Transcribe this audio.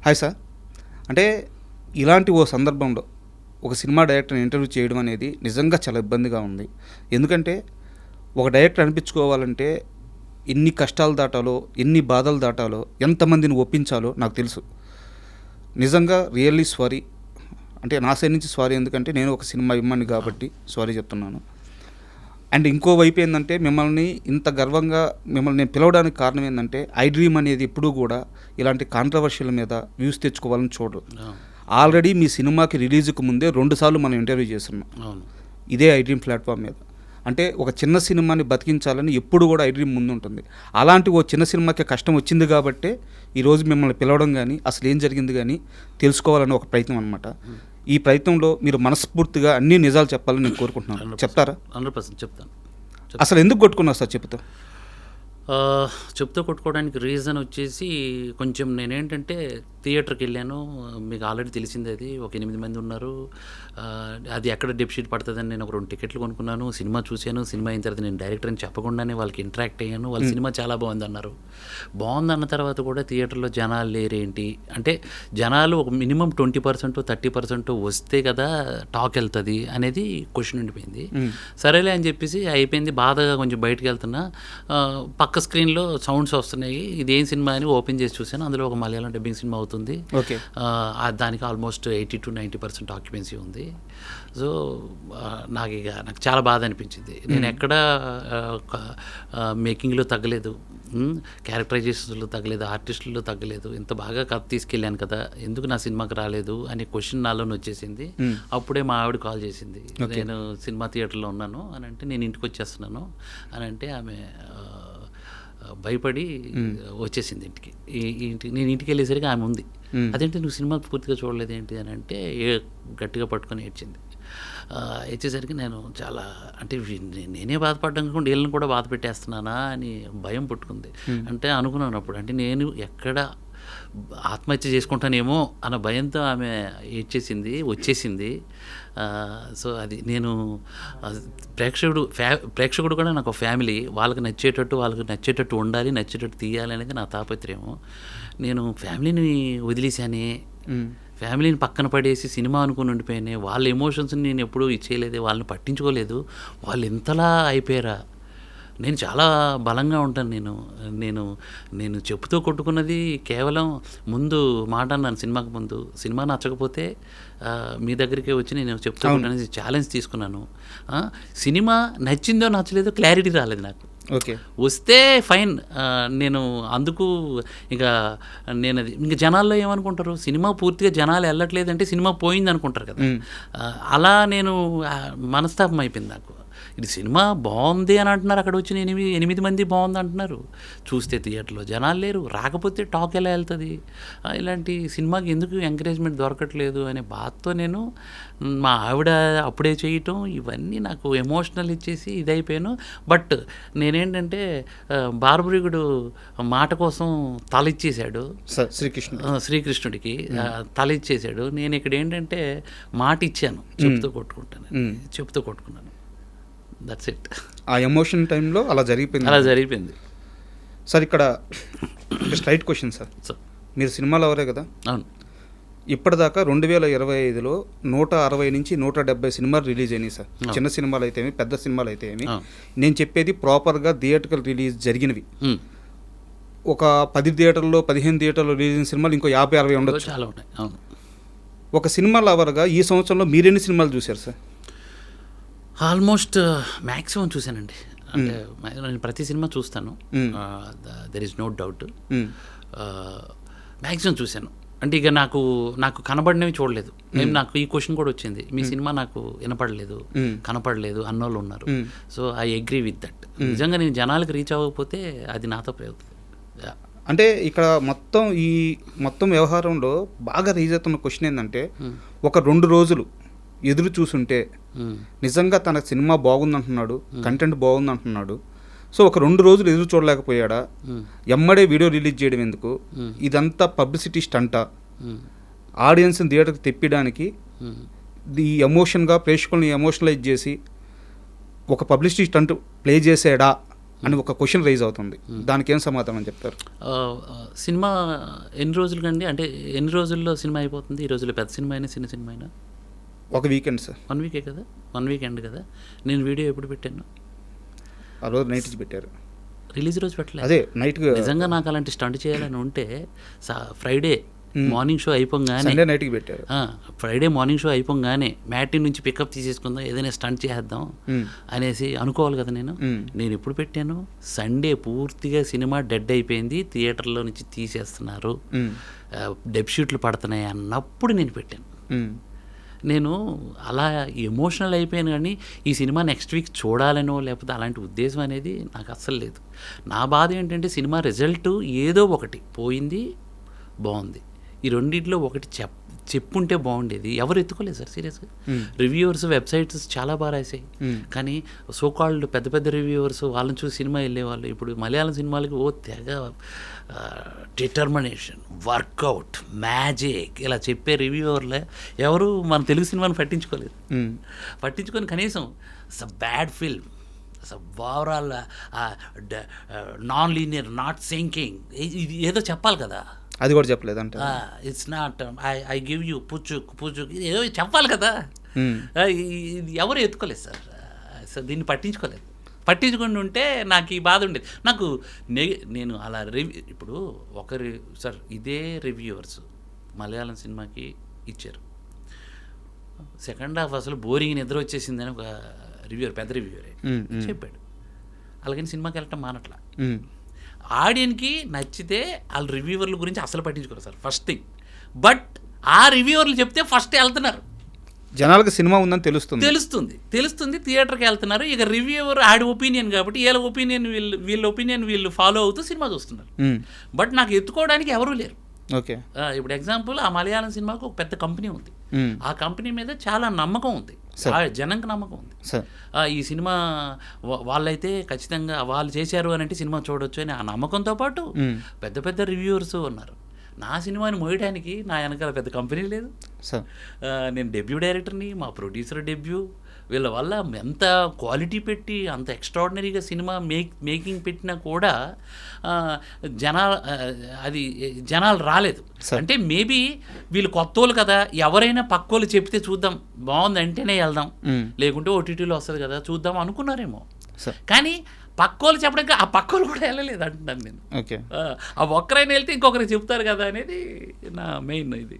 Hi sir. అంటే ఇలాంటి ఓ సందర్భంలో ఒక సినిమా డైరెక్టర్ని ఇంటర్వ్యూ చేయడం అనేది నిజంగా చాలా ఇబ్బందిగా ఉంది. ఎందుకంటే ఒక డైరెక్టర్ అనిపించుకోవాలంటే ఎన్ని కష్టాలు దాటాలో, ఎన్ని బాధలు దాటాలో, ఎంతమందిని ఒప్పించాలో నాకు తెలుసు. నిజంగా రియల్లీ సారీ. అంటే నా సైడ్ నుంచి సారీ, ఎందుకంటే నేను ఒక సినిమా ఇమ్మని కాబట్టి సారీ చెప్తున్నాను. అండ్ ఇంకో వైపు ఏంటంటే మిమ్మల్ని ఇంత గర్వంగా మిమ్మల్ని నేను పిలవడానికి కారణం ఏంటంటే ఐ డ్రీమ్ అనేది ఎప్పుడూ కూడా ఇలాంటి కాంట్రవర్షియల్ మీద వ్యూస్ తెచ్చుకోవాలని చూడరు. ఆల్రెడీ మీ సినిమాకి రిలీజ్కి ముందే 2 సార్లు మనం ఇంటర్వ్యూ చేస్తున్నాం ఇదే ఐ డ్రీమ్ ప్లాట్ఫామ్ మీద. అంటే ఒక చిన్న సినిమాని బతికించాలని ఎప్పుడు కూడా ఐ డ్రీమ్ ముందు ఉంటుంది. అలాంటి ఓ చిన్న సినిమాకి కష్టం వచ్చింది కాబట్టే ఈరోజు మిమ్మల్ని పిలవడం కానీ అసలు ఏం జరిగింది కానీ తెలుసుకోవాలని ఒక ప్రయత్నం అనమాట. ఈ ప్రయత్నంలో మీరు మనస్ఫూర్తిగా అన్ని నిజాలు చెప్పాలని నేను కోరుకుంటున్నాను. చెప్తారా? 100% చెప్తాను. అసలు ఎందుకు కొట్టుకున్నారు సార్ చెప్తా? చెప్తూ కొట్టుకోవడానికి రీజన్ వచ్చేసి కొంచెం నేనేంటంటే థియేటర్కి వెళ్ళాను. మీకు ఆల్రెడీ తెలిసింది, అది ఒక 8 మంది ఉన్నారు. అది ఎక్కడ డెప్షీట్ పడుతుందని నేను ఒక 2 టికెట్లు కొనుక్కున్నాను. సినిమా చూశాను. సినిమా అయిన తర్వాత నేను డైరెక్టర్ అని చెప్పకుండానే వాళ్ళకి ఇంటరాక్ట్ అయ్యాను. వాళ్ళ సినిమా చాలా బాగుంది అన్నారు. బాగుందన్న తర్వాత కూడా థియేటర్లో జనాలు లేరేంటి అంటే, జనాలు ఒక మినిమం 20% 30% వస్తే కదా టాక్ వెళ్తుంది అనేది క్వశ్చన్ ఉండిపోయింది. సరేలే అని చెప్పేసి అయిపోయింది. బాధగా కొంచెం బయటకు వెళ్తున్నా, పక్క స్క్రీన్లో సౌండ్స్ వస్తున్నాయి. ఇదేం సినిమా అని ఓపెన్ చేసి చూశాను. అందులో ఒక మలయాళం డబ్బింగ్ సినిమా అవుతుంది. దానికి ఆల్మోస్ట్ 80 to 90% ఆక్యుపెన్సీ ఉంది. సో నాకు చాలా బాధ అనిపించింది. నేను ఎక్కడ మేకింగ్లో తగ్గలేదు, క్యారెక్టరైజేషన్స్లో తగ్గలేదు, ఆర్టిస్టుల్లో తగ్గలేదు. ఇంత బాగా కథ తీసుకెళ్ళాను కదా, ఎందుకు నా సినిమాకి రాలేదు అనే క్వశ్చన్ నాలోనే వచ్చేసింది. అప్పుడే మా ఆవిడ కాల్ చేసింది, నేను సినిమా థియేటర్లో ఉన్నాను అని అంటే, నేను ఇంటికి వచ్చేస్తున్నాను అని అంటే ఆమె భయపడి వచ్చేసింది ఇంటికి. నేను ఇంటికి వెళ్ళేసరికి ఆమె ఉంది. అదేంటి నువ్వు సినిమా పూర్తిగా చూడలేదు ఏంటి అని అంటే గట్టిగా పట్టుకొని ఏడ్చింది. ఇచ్చేసరికి నేను చాలా అంటే నేనే బాధపడ్డాను కాకుండా వీళ్ళని కూడా బాధ పెట్టేస్తున్నానా అని భయం పుట్టుకుంది. అంటే అనుకున్నాను అప్పుడు, అంటే నేను ఎక్కడ ఆత్మహత్య చేసుకుంటానేమో అన్న భయంతో ఆమె వచ్చేసింది. సో అది నేను ప్రేక్షకుడు కూడా నాకు ఫ్యామిలీ. వాళ్ళకి నచ్చేటట్టు ఉండాలి, నచ్చేటట్టు తీయాలి అనేది నా తాపత్రయము. నేను ఫ్యామిలీని వదిలేశానే, ఫ్యామిలీని పక్కన పడేసి సినిమా అనుకుని ఉండిపోయానే. వాళ్ళ ఎమోషన్స్ని నేను ఎప్పుడూ ఇచ్చేయలేదు, వాళ్ళని పట్టించుకోలేదు. వాళ్ళు ఇంతలా అయిపోయారా? నేను చాలా బలంగా ఉంటాను. నేను చెప్పుతో కొట్టుకున్నది కేవలం ముందు మాట అన్నాను సినిమాకి ముందు. సినిమా నచ్చకపోతే మీ దగ్గరికే వచ్చి నేను చెప్తూ కొట్టుకునేది ఛాలెంజ్ తీసుకున్నాను. సినిమా నచ్చిందో నచ్చలేదో క్లారిటీ రాలేదు నాకు. ఓకే, వస్తే ఫైన్. నేను అందుకు నేను అది ఇంకా జనాల్లో ఏమనుకుంటారు, సినిమా పూర్తిగా జనాలు వెళ్ళట్లేదంటే సినిమా పోయింది అనుకుంటారు కదా. అలా నేను మనస్తాపం అయిపోయింది నాకు. ఇది సినిమా బాగుంది అని అంటున్నారు, అక్కడ వచ్చిన 8 మంది బాగుంది అంటున్నారు. చూస్తే థియేటర్లో జనాలు లేరు, రాకపోతే టాక్ ఎలా వెళ్తుంది? ఇలాంటి సినిమాకి ఎందుకు ఎంకరేజ్మెంట్ దొరకట్లేదు అనే బాధతో నేను మా ఆవిడ అప్పుడే చేయటం ఇవన్నీ నాకు ఎమోషనల్ ఇచ్చేసి ఇదైపోయాను. బట్ నేనేంటంటే బార్బరీకుడు మాట కోసం తల ఇచ్చేసాడు శ్రీకృష్ణుడికి, తల ఇచ్చేసాడు. నేను ఇక్కడ ఏంటంటే మాట ఇచ్చాను, చెప్తూ కొట్టుకున్నాను. That's it. ఆ ఎమోషన్ టైంలో అలా జరిగిపోయింది. సార్ ఇక్కడ స్ట్రైట్ క్వశ్చన్ సార్, మీరు సినిమాలో ఎవరే కదా? అవును. ఇప్పటిదాకా 2025లో 160 నుంచి 170 సినిమాలు రిలీజ్ అయినాయి సార్. చిన్న సినిమాలు అయితే ఏమి, పెద్ద సినిమాలు అయితే ఏమి. నేను చెప్పేది ప్రాపర్గా థియేటర్కల్ రిలీజ్ జరిగినవి. ఒక 10 థియేటర్లో 15 థియేటర్లో రిలీజ్ అయిన సినిమాలు ఇంకో 50-60 ఉండొచ్చు. చాలా ఉన్నాయి. అవును. ఒక సినిమా లవర్గా ఈ సంవత్సరంలో మీరెన్ని సినిమాలు చూశారు సార్? ఆల్మోస్ట్ మ్యాక్సిమం చూశానండి. అంటే నేను ప్రతి సినిమా చూస్తాను, there is no doubt. Maximum చూశాను. అంటే ఇక నాకు కనబడినవి చూడలేదు. నాకు ఈ క్వశ్చన్ కూడా వచ్చింది, మీ సినిమా నాకు వినపడలేదు, కనపడలేదు అన్నోళ్ళు ఉన్నారు. So I agree with that. నిజంగా నేను జనాలకు రీచ్ అవ్వకపోతే అది నాతో అవుతుంది. అంటే ఇక్కడ మొత్తం వ్యవహారంలో బాగా రీచ్ అవుతున్న క్వశ్చన్ ఏంటంటే, ఒక 2 రోజులు ఎదురు చూసుంటే నిజంగా తన సినిమా బాగుందంటున్నాడు, కంటెంట్ బాగుందంటున్నాడు. సో ఒక 2 రోజులు ఎదురు చూడలేకపోయాడా? ఎమ్మడే వీడియో రిలీజ్ చేయడం ఎందుకు? ఇదంతా పబ్లిసిటీ స్టంటా? ఆడియన్స్ని థియేటర్కి తెప్పించడానికి ఈ ఎమోషన్గా ప్రేక్షకుల్ని ఎమోషనలైజ్ చేసి ఒక పబ్లిసిటీ స్టంట్ ప్లే చేసాడా అని ఒక క్వశ్చన్ రైజ్ అవుతుంది. దానికి ఏం సమాధానం చెప్తారు? సినిమా ఎన్ని రోజులు కండి, అంటే ఎన్ని రోజుల్లో సినిమా అయిపోతుంది? ఈ రోజుల్లో పెద్ద సినిమా అయినా చిన్న సినిమా అయినా ఒక వీకెండ్ సార్. 1 వీకే కదా, 1 వీకెండ్ కదా. నేను వీడియో ఎప్పుడు పెట్టాను? ఆ రోజు నైట్ పెట్టారు, రిలీజ్ రోజు పెట్టలేదు. అదే నైట్. నిజంగా నాకు అలాంటి స్టంట్ చేయాలని ఉంటే ఫ్రైడే మార్నింగ్ షో అయిపోగానే, సండే నైట్కి పెట్టారు. ఫ్రైడే మార్నింగ్ షో అయిపోగానే మ్యాటీ నుంచి పికప్ తీసేసుకుందాం, ఏదైనా స్టంట్ చేద్దాం అనేసి అనుకోవాలి కదా. నేను ఎప్పుడు పెట్టాను? సండే పూర్తిగా సినిమా డెడ్ అయిపోయింది, థియేటర్లో నుంచి తీసేస్తున్నారు, డెబ్షీట్లు పడుతున్నాయి అన్నప్పుడు నేను పెట్టాను. నేను అలా ఎమోషనల్ అయిపోయాను, కానీ ఈ సినిమా నెక్స్ట్ వీక్ చూడాలనో లేకపోతే అలాంటి ఉద్దేశం అనేది నాకు అస్సలు లేదు. నా బాధ ఏంటంటే సినిమా రిజల్ట్ ఏదో ఒకటి పోయింది, బాగుంది, ఈ రెండింటిలో ఒకటి చెప్పుంటే బాగుండేది. ఎవరు ఎత్తుకోలేదు సార్ సీరియస్గా. రివ్యూవర్స్ వెబ్సైట్స్ చాలా బాగా రాసాయి, కానీ సోకాల్డ్ పెద్ద పెద్ద రివ్యూవర్స్ వాళ్ళని చూసి సినిమా వెళ్ళేవాళ్ళు ఇప్పుడు మలయాళం సినిమాలకి తెగ డిటర్మినేషన్, వర్కౌట్, మ్యాజిక్ ఇలా చెప్పే రివ్యూవర్లే ఎవరు మన తెలుగు సినిమాని పట్టించుకొని కనీసం it's a bad film, it's overall non linear, not syncing, ఇది ఏదో చెప్పాలి కదా. అది కూడా చెప్పలేదు అంటే it's not I give you పుచ్చు ఏదో చెప్పాలి కదా. ఇది ఎవరు ఎత్తుకోలేదు సార్. దీన్ని పట్టించుకొని ఉంటే నాకు ఈ బాధ ఉండేది. నాకు నేను అలా ఇప్పుడు సార్ ఇదే రివ్యూవర్స్ మలయాళం సినిమాకి ఇచ్చారు, సెకండ్ హాఫ్ అసలు బోరింగ్ నిద్ర వచ్చేసిందని ఒక రివ్యూవర్, పెద్ద రివ్యూవరే చెప్పాడు. అలాగని సినిమాకి వెళ్ళటం మానట్లా. ఆడియన్కి నచ్చితే వాళ్ళ రివ్యూవర్ల గురించి అసలు పట్టించుకోరు సార్, ఫస్ట్ థింగ్. బట్ ఆ రివ్యూవర్లు చెప్తే ఫస్ట్ వెళ్తున్నారు, జనాలకు సినిమా ఉందని తెలుస్తుంది థియేటర్కి వెళ్తున్నారు. ఇక రివ్యూవర్ ఆడి ఒపీనియన్ కాబట్టి వీళ్ళ ఒపీనియన్ వీళ్ళు ఫాలో అవుతూ సినిమా చూస్తున్నారు. బట్ నాకు ఎత్తుకోవడానికి ఎవరూ లేరు. ఓకే, ఇప్పుడు ఎగ్జాంపుల్ ఆ మలయాళం సినిమాకు ఒక పెద్ద కంపెనీ ఉంది, ఆ కంపెనీ మీద చాలా నమ్మకం ఉంది, జనంకి నమ్మకం ఉంది. ఈ సినిమా వాళ్ళైతే ఖచ్చితంగా వాళ్ళు చేశారు అని అంటే సినిమా చూడొచ్చు అని ఆ నమ్మకంతో పాటు పెద్ద పెద్ద రివ్యూవర్స్ ఉన్నారు. నా సినిమాని మోయడానికి నా వెనకాల పెద్ద కంపెనీ లేదు, నేను డెబ్యూ డైరెక్టర్ని, మా ప్రొడ్యూసర్ డెబ్యూ, వీళ్ళ వల్ల ఎంత క్వాలిటీ పెట్టి అంత ఎక్స్ట్రాడినరీగా సినిమా మేకింగ్ పెట్టినా కూడా జనాలు రాలేదు. అంటే మేబీ వీళ్ళు కొత్తోళ్ళు కదా, ఎవరైనా పక్కోళ్ళు చెప్తే చూద్దాం, బాగుంది అంటేనే వెళ్దాం, లేకుంటే ఓటీటీలో వస్తుంది కదా చూద్దాం అనుకున్నారేమో. కానీ పక్కోళ్ళు చెప్పడానికి ఆ పక్కోళ్ళు కూడా వెళ్ళలేదు అంటున్నాను నేను. ఆ ఒక్కరైనా వెళ్తే ఇంకొకరికి చెప్తారు కదా అనేది నా మెయిన్ ఇది.